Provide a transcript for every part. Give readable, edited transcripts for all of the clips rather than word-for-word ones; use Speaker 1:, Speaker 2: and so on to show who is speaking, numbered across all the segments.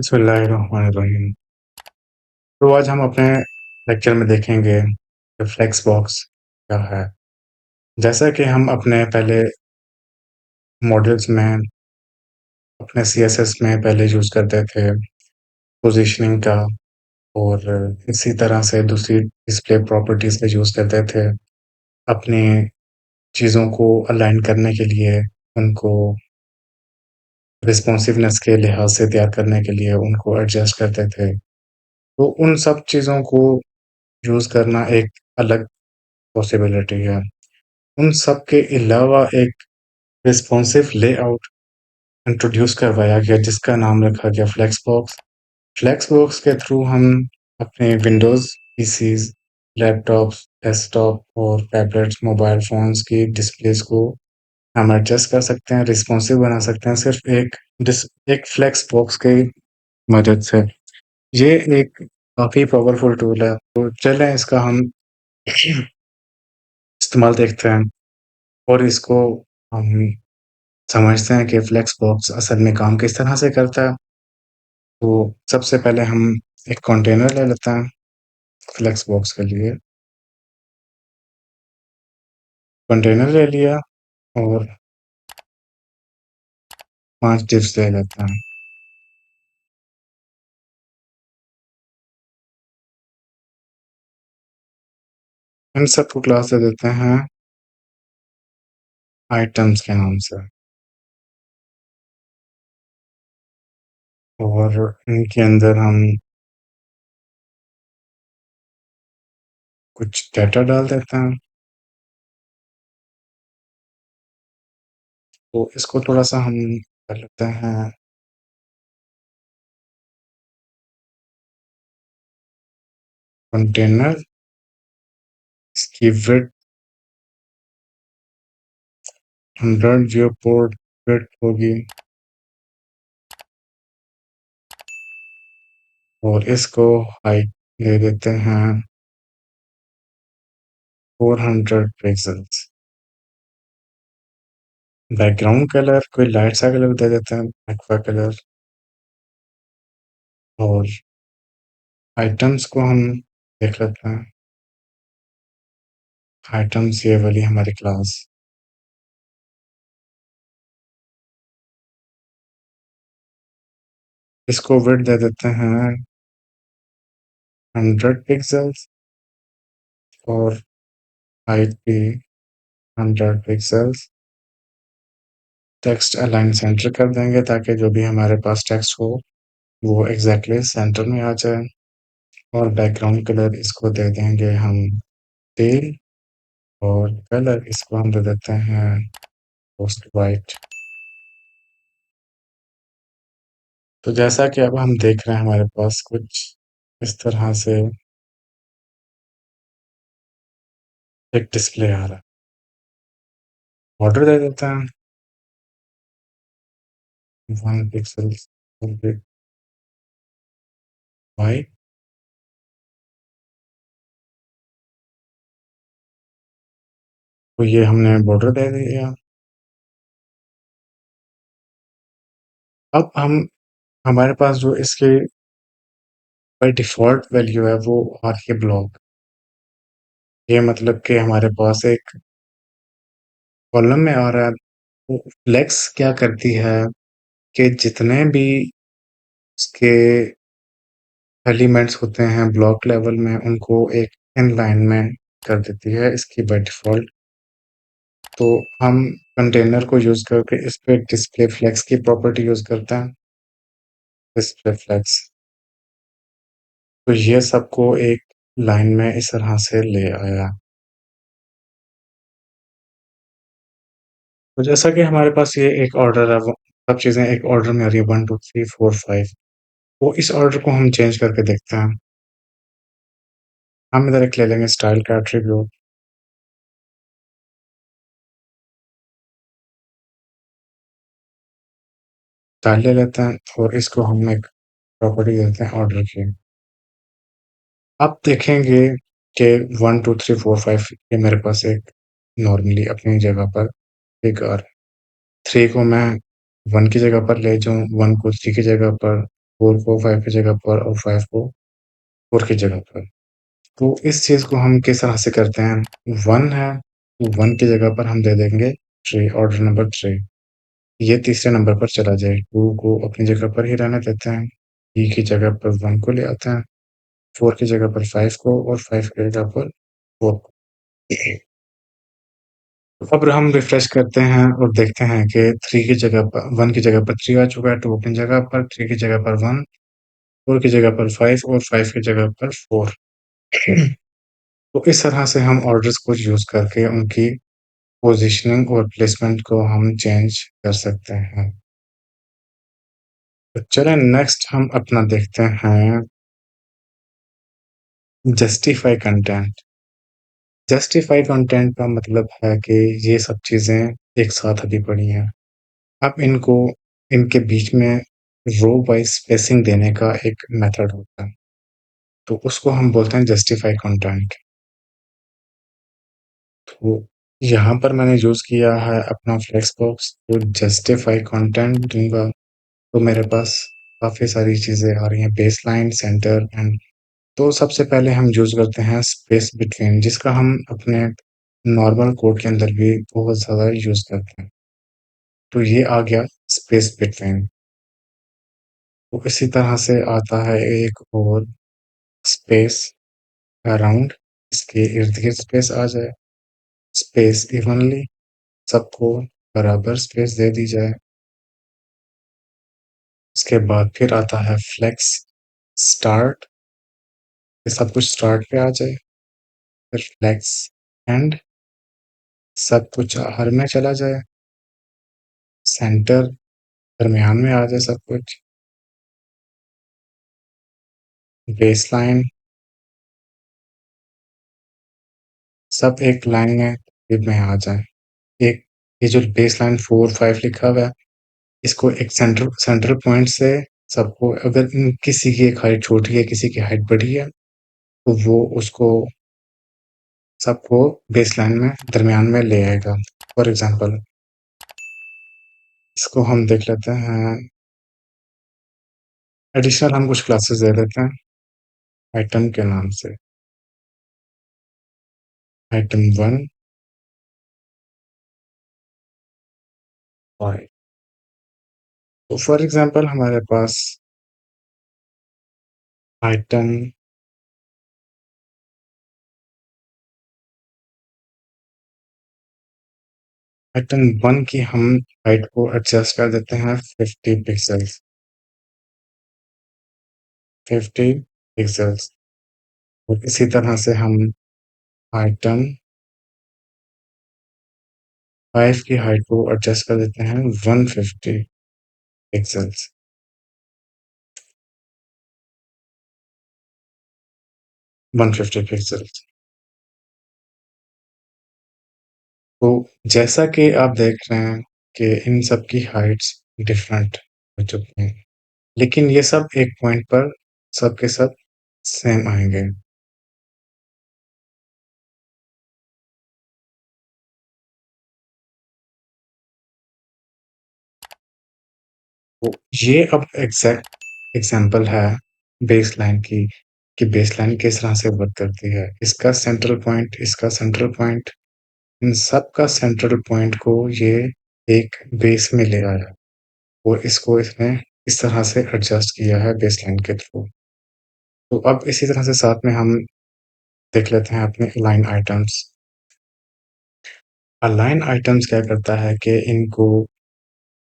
Speaker 1: बिस्मिल्लाहिर्रहमानिर्रहीम। तो आज हम अपने लेक्चर में देखेंगे कि फ्लेक्स बॉक्स क्या है। जैसा कि हम अपने पहले मॉड्यूल्स में अपने सीएसएस में पहले यूज़ करते थे पोजीशनिंग का, और इसी तरह से दूसरी डिस्प्ले प्रॉपर्टीज़ का यूज़ करते थे अपनी चीज़ों को अलाइन करने के लिए, उनको रिस्पॉन्सिवनेस के लिहाज से तैयार करने के लिए उनको एडजस्ट करते थे। तो उन सब चीज़ों को यूज़ करना एक अलग पॉसिबिलिटी है। उन सब के अलावा एक रिस्पॉन्सिव लेआउट इंट्रोड्यूस करवाया गया जिसका नाम रखा गया फ्लेक्सबॉक्स। फ्लेक्सबॉक्स के थ्रू हम अपने विंडोज़ पीसीज, लैपटॉप्स, डेस्कटॉप और टैबलेट्स, मोबाइल फ़ोन्स की डिस्प्लेस को हम एडजस्ट कर सकते हैं, रिस्पॉन्सिव बना सकते हैं सिर्फ एक फ्लेक्स बॉक्स की मदद से। ये एक काफ़ी पावरफुल टूल है, तो चलें इसका हम इस्तेमाल देखते हैं और इसको हम समझते हैं कि फ्लेक्स बॉक्स असल में काम किस तरह से करता है। तो सबसे पहले हम एक कंटेनर ले लेते हैं फ्लेक्स बॉक्स के लिए। कंटेनर ले लिया और 5 डिप्स ले लेते हैं। इन सबको क्लास दे देते हैं आइटम्स के नाम से, और इनके अंदर हम कुछ डाटा डाल देते हैं। तो इसको थोड़ा-सा हम कर लेते हैं कंटेनर, इसकी विड्थ 100 जो पोर्ट विड्थ होगी, और इसको हाइट दे देते हैं 400 पिक्सेल्स। बैकग्राउंड कलर कोई लाइट सा कलर दे देते हैं, एक्वा कलर। और आइटम्स को हम देख लेते हैं। आइटम्स ये वाली हमारी क्लास, इसको विड्थ दे देते हैं 100 पिक्सेल्स और हाइट भी 100 पिक्सेल्स। टेक्स्ट अलाइन सेंटर कर देंगे ताकि जो भी हमारे पास टेक्स्ट हो वो एग्जैक्टली सेंटर में आ जाए। और बैकग्राउंड कलर इसको दे देंगे हम तेल, और कलर इसको हम दे देते हैं पोस्ट वाइट। तो जैसा कि अब हम देख रहे हैं हमारे पास कुछ इस तरह से एक डिस्प्ले आ रहा है। बॉर्डर दे देते हैं 1 पिक्सल वाइट। तो ये हमने बॉर्डर दे दिया। अब हम हमारे पास जो इसके बाय डिफ़ॉल्ट वैल्यू है वो आ रही है ब्लॉक। ये मतलब कि हमारे पास एक कॉलम में आ रहा है। तो फ्लेक्स क्या करती है कि जितने भी इसके एलिमेंट्स होते हैं ब्लॉक लेवल में उनको एक इन लाइन में कर देती है इसकी बाय डिफ़ॉल्ट। तो हम कंटेनर को यूज़ करके इस पे डिस्प्ले फ्लेक्स की प्रॉपर्टी यूज़ करते हैं, डिस्प्ले फ्लेक्स। तो ये सबको एक लाइन में इस तरह से ले आया। तो जैसा कि हमारे पास ये एक ऑर्डर है, वो सब चीज़ें एक ऑर्डर में आ रही है 1 2 3 4 5। तो इस ऑर्डर को हम चेंज करके देखते हैं। हम इधर एक ले लेंगे स्टाइल का एट्रीब्यूट। स्टाइल ले लेते हैं और इसको हम एक प्रॉपर्टी देते हैं ऑर्डर की। आप देखेंगे कि 1 2 3 4 5 ये मेरे पास एक नॉर्मली अपनी जगह पर एक और 3 को मैं 1 की जगह पर ले जाऊँ, 1 को 3 की जगह पर, 4 को 5 की जगह पर और 5 को 4 की जगह पर। तो इस चीज़ को हम किस तरह से करते हैं, 1 है, तो 1 की जगह पर हम दे देंगे 3, ऑर्डर नंबर 3। ये तीसरे नंबर पर चला जाए, 2 को अपनी जगह पर ही रहने देते हैं, 3 की जगह पर 1 को ले आते हैं, 4 की जगह पर 5 को और 5 की जगह पर 4 को। अब हम रिफ्रेश करते हैं और देखते हैं कि 3 की जगह पर 1 की जगह पर 3 आ चुका है, 2 अपनी जगह पर, 3 की जगह पर 1, 4 की जगह पर 5 और 5 की जगह पर 4। तो इस तरह से हम ऑर्डर्स को यूज़ करके उनकी पोज़ीशनिंग और प्लेसमेंट को हम चेंज कर सकते हैं। तो चलें नेक्स्ट हम अपना देखते हैं जस्टिफाई कंटेंट। जस्टिफाई कंटेंट का मतलब है कि ये सब चीज़ें एक साथ अभी पड़ी हैं। अब इनको इनके बीच में रो वाइज़ स्पेसिंग देने का एक मेथड होता है। तो उसको हम बोलते हैं जस्टिफाई कंटेंट। तो यहाँ पर मैंने यूज़ किया है अपना फ्लेक्स बॉक्स, तो जस्टिफाई कंटेंट दूँगा, तो मेरे पास काफ़ी सारी चीज़ें आ रही हैं, बेसलाइन, सेंटर एंड तो सबसे पहले हम यूज़ करते हैं स्पेस बिटवीन, जिसका हम अपने नॉर्मल कोड के अंदर भी बहुत ज़्यादा यूज़ करते हैं। तो ये आ गया स्पेस बिटवीन। तो इसी तरह से आता है एक और स्पेस अराउंड, इसके इर्द-गिर्द स्पेस आ जाए, स्पेस इवनली, सबको बराबर स्पेस दे दी जाए। उसके बाद फिर आता है फ्लेक्स स्टार्ट, ये सब कुछ स्टार्ट पे आ जाए, फिर फ्लेक्स एंड, सब कुछ हर में चला जाए, सेंटर दरमियान में आ जाए सब कुछ, बेसलाइन सब एक लाइन में मिड में आ जाए। एक ये जो बेसलाइन 4-5 लिखा हुआ है, इसको एक सेंटर सेंटर पॉइंट से सबको अगर किसी की एक हाइट छोटी है, किसी की हाइट बड़ी है, तो वो उसको सबको बेसलाइन में दरमियान में ले आएगा। फॉर एग्ज़ाम्पल इसको हम देख लेते हैं, एडिशनल हम कुछ क्लासेस दे देते हैं आइटम के नाम से। आइटम 1 और तो फॉर एग्ज़ाम्पल हमारे पास आइटम आइटम 1 की हम हाइट को एडजस्ट कर देते हैं 50 पिक्सेल्स, 50 पिक्सेल्स और इसी तरह से हम आइटम 5 की हाइट को एडजस्ट कर देते हैं 150 पिक्सेल्स, 150 पिक्सेल्स। तो जैसा कि आप देख रहे हैं कि इन सब की हाइट्स डिफरेंट हो चुकी हैं, लेकिन ये सब एक पॉइंट पर सब के सब सेम आएँगे। तो ये अब एग्ज़ैक्ट एग्ज़ाम्पल है बेसलाइन की, कि बेसलाइन किस तरह से वर्क करती है। इसका सेंट्रल पॉइंट, इसका सेंट्रल पॉइंट, इन सब का सेंट्रल पॉइंट को ये एक बेस में ले आया और इसको इसने इस तरह से एडजस्ट किया है बेसलाइन के थ्रू। तो अब इसी तरह से साथ में हम देख लेते हैं अपने अलाइन आइटम्स। अलाइन आइटम्स क्या करता है कि इनको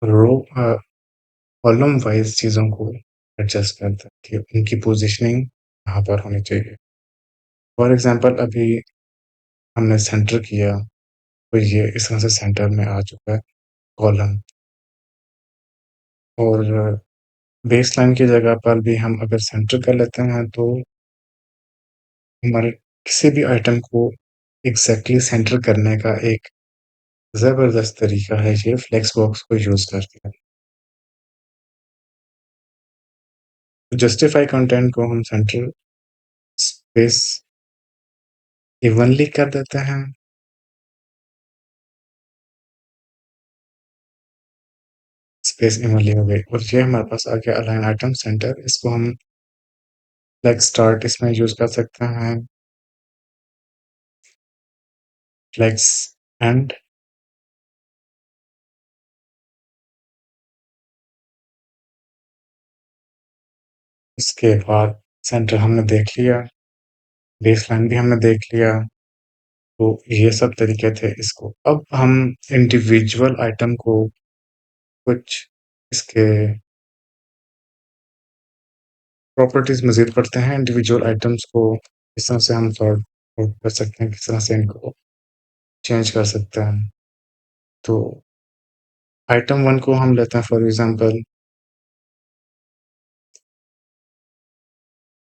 Speaker 1: रो कॉलम वाइज़ चीज़ों को एडजस्ट करता है कि उनकी पोज़ीशनिंग कहाँ पर होनी चाहिए। फॉर एग्ज़ाम्पल अभी हमने सेंटर किया, तो ये इस तरह से सेंटर में आ चुका है कॉलम और बेसलाइन की जगह पर भी हम अगर सेंटर कर लेते हैं, तो हमारे किसी भी आइटम को एग्ज़ैक्टली सेंटर करने का एक ज़बरदस्त तरीका है ये फ्लेक्स बॉक्स को यूज़ करके। जस्टिफाई कंटेंट को हम सेंटर स्पेस इवनली कर देते हैं, स्पेस इमली हो गई और ये हमारे पास आ गया अलाइन आइटम सेंटर। इसको हम लाइक स्टार्ट इसमें यूज कर सकते हैं, फ्लेक्स एंड। इसके बाद सेंटर हमने देख लिया, बेस लाइन भी हमने देख लिया। तो ये सब तरीके थे इसको। अब हम इंडिविजुअल आइटम को कुछ इसके प्रॉपर्टीज मजीद पढ़ते हैं। इंडिविजुअल आइटम्स को किस तरह से हम सॉर्ट आउट कर सकते हैं, किस तरह से इनको चेंज कर सकते हैं। तो आइटम वन को हम लेते हैं फॉर एग्जांपल,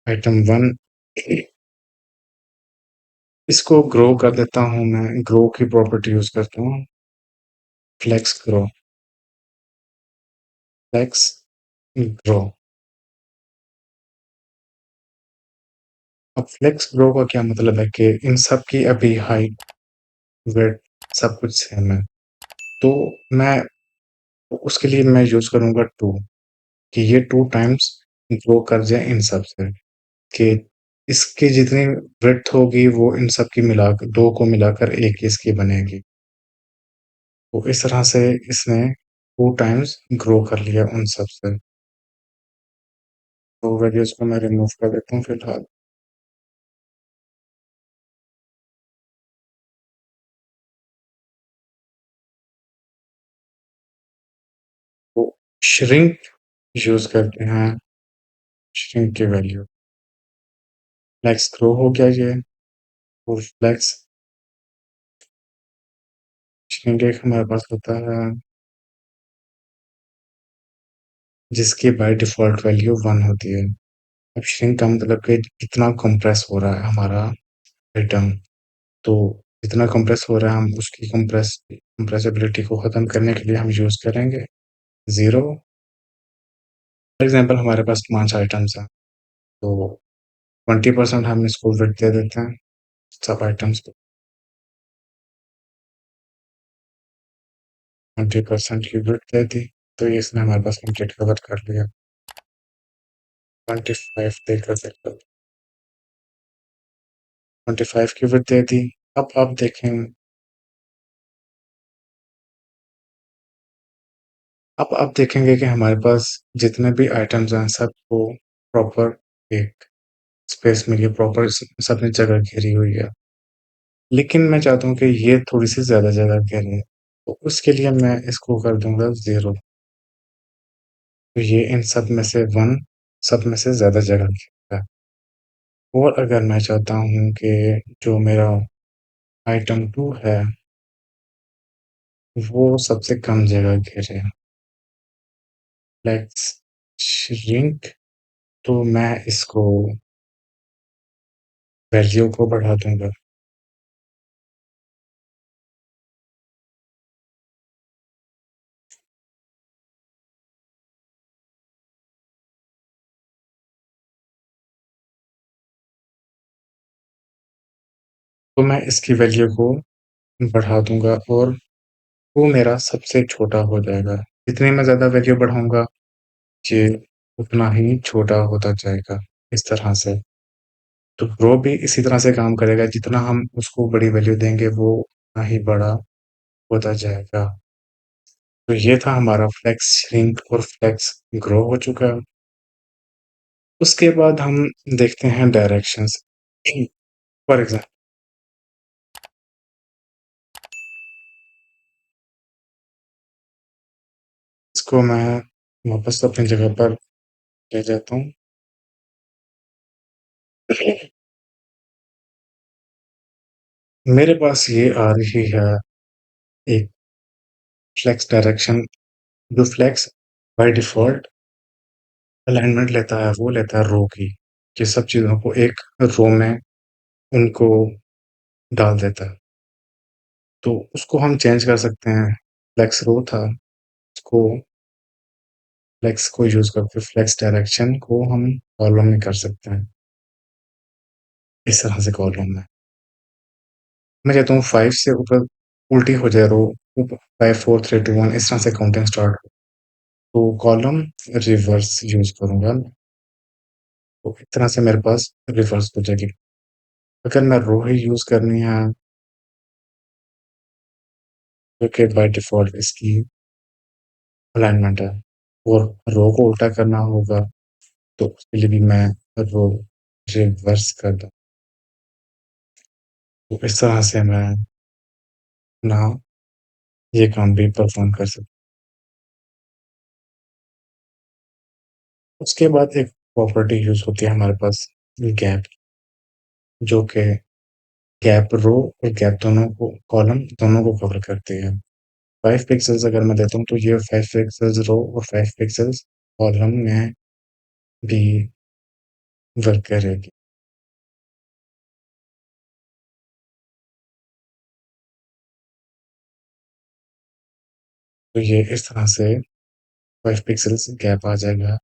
Speaker 1: आइटम वन, इसको ग्रो कर देता हूँ मैं। ग्रो की प्रॉपर्टी यूज करता हूँ, फ्लेक्स ग्रो, फ्लेक्स ग्रो। अब फ्लेक्स ग्रो का क्या मतलब है कि इन सब की अभी हाइट, वेट सब कुछ सेम है। तो मैं उसके लिए मैं यूज करूंगा टू, कि ये टू टाइम्स ग्रो कर जाए इन सब से, कि इसकी जितनी ब्रेड्थ होगी वो इन सब की मिलाकर, दो को मिलाकर एक इसकी बनेगी। तो इस तरह से इसने टू टाइम्स ग्रो कर लिया उन सब से। तो वैल्यूज को मैं रिमूव कर देता हूँ फिलहाल। तो श्रिंक यूज करते हैं, श्रिंक की वैल्यू, फ्लेक्स ग्रो हो गया ये। और फ्लेक्स श्रिंक एक हमारे पास होता है जिसकी बाय डिफॉल्ट वैल्यू वन होती है। अब श्रिंक का मतलब कि कितना कंप्रेस हो रहा है हमारा आइटम। तो जितना कंप्रेस हो रहा है हम उसकी कंप्रेसिबिलिटी को ख़त्म करने के लिए हम यूज़ करेंगे ज़ीरो। फॉर एग्जांपल हमारे पास 5 आइटम्स हैं, तो 20% हम इसको विड्थ दे देते हैं सब आइटम्स को। 20% की विड्थ दे दी, तो ये इसने हमारे पास कंप्लीट कवर कर लिया। 25 देकर देखो, 25 की विड्थ दे दी। अब आप देखें, अब आप देखेंगे कि हमारे पास जितने भी आइटम्स हैं सबको प्रॉपर एक स्पेस मिली है, प्रॉपर सबने जगह घेरी हुई है। लेकिन मैं चाहता हूँ कि ये थोड़ी-सी ज़्यादा जगह घेरे, तो उसके लिए मैं इसको कर दूँगा 0। तो ये इन सब में से 1 सब में से ज़्यादा जगह घेरता है। और अगर मैं चाहता हूँ कि जो मेरा आइटम 2 है, वो सबसे कम जगह घेरे, लेट्स श्रिंक, तो मैं इसको वैल्यू को बढ़ा दूँगा। तो मैं इसकी वैल्यू को बढ़ा दूँगा और वो मेरा सबसे छोटा हो जाएगा। जितनी मैं ज़्यादा वैल्यू बढ़ाऊँगा, ये उतना ही छोटा होता जाएगा, इस तरह से। तो ग्रो भी इसी तरह से काम करेगा, जितना हम उसको बड़ी वैल्यू देंगे, वो उतना ही बड़ा होता जाएगा। तो ये था हमारा फ्लेक्स श्रिंक और फ्लेक्स ग्रो हो चुका है। उसके बाद हम देखते हैं डायरेक्शंस। फॉर एग्ज़ाम्पल, इसको मैं वापस अपनी जगह पर ले जाता हूँ। मेरे पास ये आ रही है एक फ्लेक्स डायरेक्शन, जो फ्लेक्स बाय डिफ़ॉल्ट अलाइनमेंट लेता है, वो लेता है रो की, कि सब चीज़ों को एक रो में उनको डाल देता है। तो उसको हम चेंज कर सकते हैं। फ्लेक्स रो था, उसको फ्लेक्स को यूज़ करके फ्लेक्स डायरेक्शन को हम कॉलम में कर सकते हैं, इस तरह से कॉलम में। मैं कहता हूँ 5 से ऊपर उल्टी हो जाए रो, ऊपर 5 4 3 2 1 इस तरह से काउंटिंग स्टार्ट हो। तो कॉलम रिवर्स यूज़ करूँगा, तो एक तरह से मेरे पास रिवर्स हो जाएगी। अगर मैं रो ही यूज़ करनी है, जो कि बाय डिफ़ॉल्ट इसकी अलाइनमेंट है और रो को उल्टा करना होगा, तो उसके लिए भी मैं रो रिवर्स कर दूँ। तो इस तरह से मैं अपना ये काम भी परफ़ॉर्म कर सकता हूँ। उसके बाद एक प्रॉपर्टी यूज़ होती है हमारे पास गैप, जो कि गैप रो और गैप दोनों को कॉलम दोनों को कवर करती है। 5 पिक्सेल्स अगर मैं देता हूँ तो ये 5 पिक्सेल्स रो और 5 पिक्सेल्स कॉलम में भी वर्क करेगी। तो ये इस तरह से 5 पिक्सेल्स गैप आ जाएगा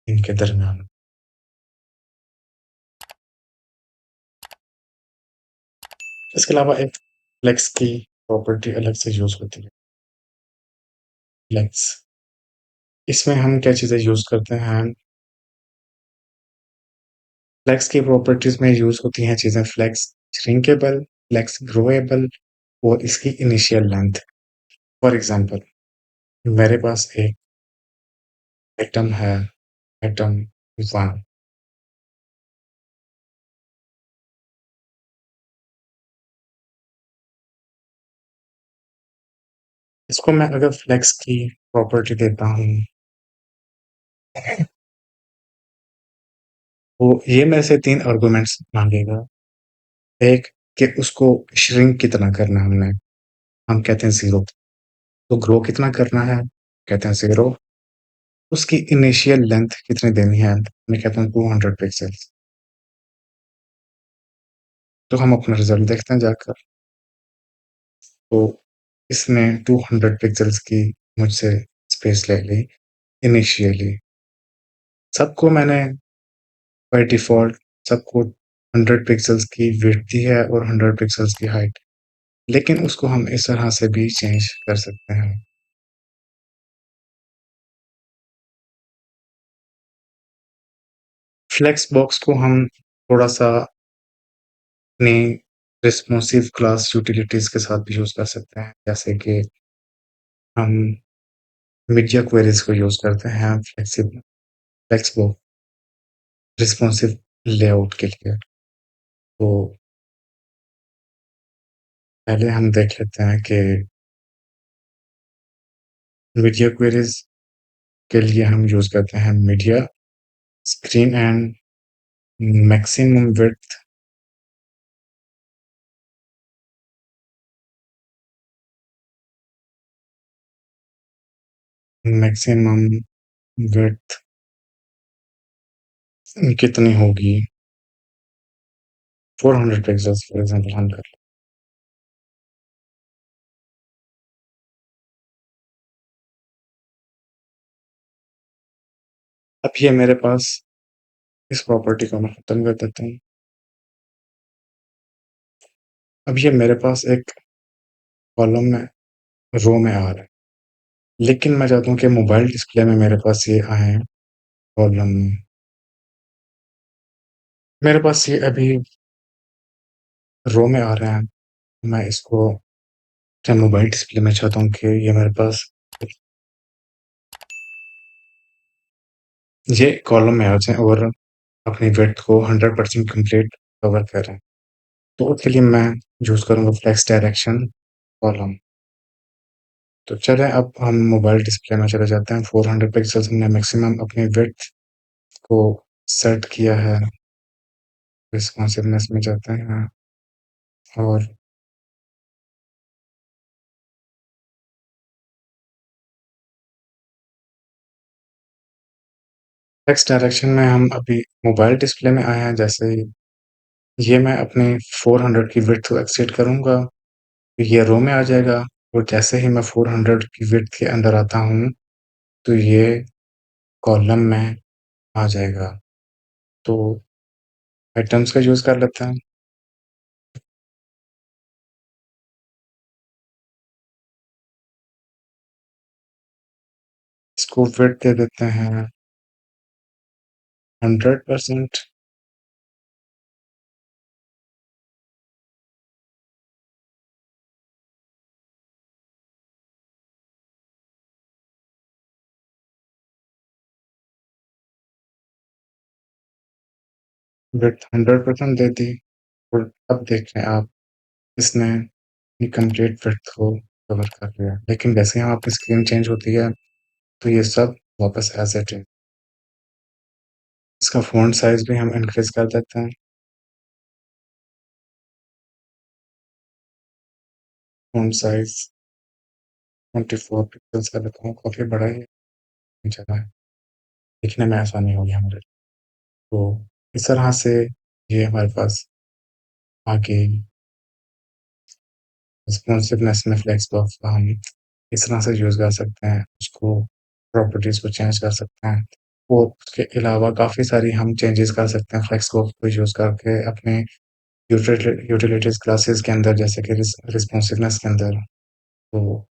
Speaker 1: इनके दरमियान। इसके अलावा एक फ्लेक्स की प्रॉपर्टी अलग से यूज़ होती है। फ्लेक्स, इसमें हम क्या चीज़ें यूज़ करते हैं, फ्लेक्स की प्रॉपर्टीज़ में यूज़ होती हैं चीज़ें फ्लेक्स श्रिंकेबल, फ्लेक्स ग्रोएबल और इसकी इनिशियल लेंथ। फॉर एग्ज़ाम्पल मेरे पास एक एटम है, एटम 1, इसको मैं अगर फ्लेक्स की प्रॉपर्टी देता हूँ, तो ये मेरे से 3 आर्गुमेंट्स माँगेगा। एक कि उसको श्रिंक कितना करना है हमने, हम कहते हैं 0, तो ग्रो कितना करना है, कहते हैं 0, उसकी इनिशियल लेंथ कितनी देनी है, मैं कहता हूँ 200 पिक्सेल्स। तो हम अपना रिज़ल्ट देखते हैं जाकर, तो इसने 200 पिक्सेल्स की मुझसे स्पेस ले ली इनिशियली। सबको मैंने बाय डिफ़ॉल्ट सबको 100 पिक्सेल्स की विड्थ दी है और 100 पिक्सेल्स की हाइट, लेकिन उसको हम इस तरह से भी चेंज कर सकते हैं। फ्लेक्स बॉक्स को हम थोड़ा-सा अपनी रिस्पॉन्सिव क्लास यूटिलिटीज़ के साथ भी यूज़ कर सकते हैं, जैसे कि हम मीडिया क्वेरीज़ को यूज़ करते हैं फ्लेक्स बॉक्स रिस्पॉन्सिव लेआउट के लिए। तो पहले हम देख लेते हैं कि मीडिया क्वेरीज़ के लिए हम यूज़ करते हैं media screen and maximum width, maximum width कितनी होगी, 400 पिक्सेल्स फॉर एग्ज़ाम्पल हम कर, अब ये मेरे पास इस प्रॉपर्टी को मैं खत्म कर देता हूँ। अब ये मेरे पास एक कॉलम में रो में आ रहा है, लेकिन मैं चाहता हूँ कि मोबाइल डिस्प्ले में मेरे पास ये आए कॉलम में। मेरे पास ये अभी रो में आ रहा है, मैं इसको क्या मोबाइल डिस्प्ले में चाहता हूँ कि ये मेरे पास ये कॉलम में आ जाए और अपनी विड्थ को 100% कंप्लीट कवर करें। तो उसके लिए मैं यूज़ करूँगा फ्लेक्स डायरेक्शन कॉलम। तो चलें अब हम मोबाइल डिस्प्ले में चले जाते हैं। 400 पिक्सेल्स हमने मैक्सिमम अपनी विड्थ को सेट किया है। रिस्पॉन्सिवनेस में जाते हैं और फ्लेक्स डायरेक्शन में हम अभी मोबाइल डिस्प्ले में आए हैं। जैसे ही ये मैं अपनी 400 की विड्थ को एक्सीड करूँगा, तो ये रो में आ जाएगा और जैसे ही मैं 400 की विड्थ के अंदर आता हूँ, तो ये कॉलम में आ जाएगा। तो आइटम्स का यूज़ कर लेते हैं। इसको विड्थ दे देते हैं 100%। विड्थ 100% दे दी और अब देखें आप, इसने ये कंप्लीट विड्थ को कवर कर लिया। लेकिन जैसे ही आपकी स्क्रीन चेंज होती है, तो ये सब वापस एज़ इट इज़। इसका फ़ॉन्ट साइज़ भी हम इंक्रीज़ कर देते हैं। फ़ॉन्ट साइज़ 24 पिक्सेल्स का देता हूँ, काफ़ी बड़ा ही ज़्यादा है, दिखने में आसानी होगी हमारे लिए। तो इस तरह से ये हमारे पास आगे रिस्पॉन्सिवनेस में फ्लेक्स बॉक्स का हम इस तरह से यूज़ कर सकते हैं, उसको प्रॉपर्टीज़ को चेंज कर सकते हैं और उसके अलावा काफ़ी सारी हम चेंजेस कर सकते हैं फ्लेक्स बॉक्स को यूज़ करके अपने यूटिलिटीज़ क्लासेस के अंदर, जैसे कि रिस्पॉन्सिवनेस के अंदर। तो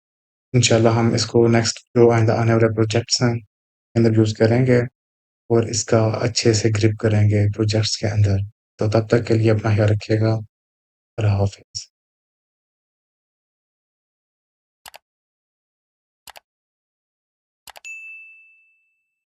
Speaker 1: इंशाल्लाह हम इसको नेक्स्ट जो आने वाले प्रोजेक्ट्स हैं, के अंदर यूज़ करेंगे और इसका अच्छे से ग्रिप करेंगे प्रोजेक्ट्स के अंदर। तो तब तक के लिए अपना ख्याल रखिएगा। अल्लाह हाफ़िज़।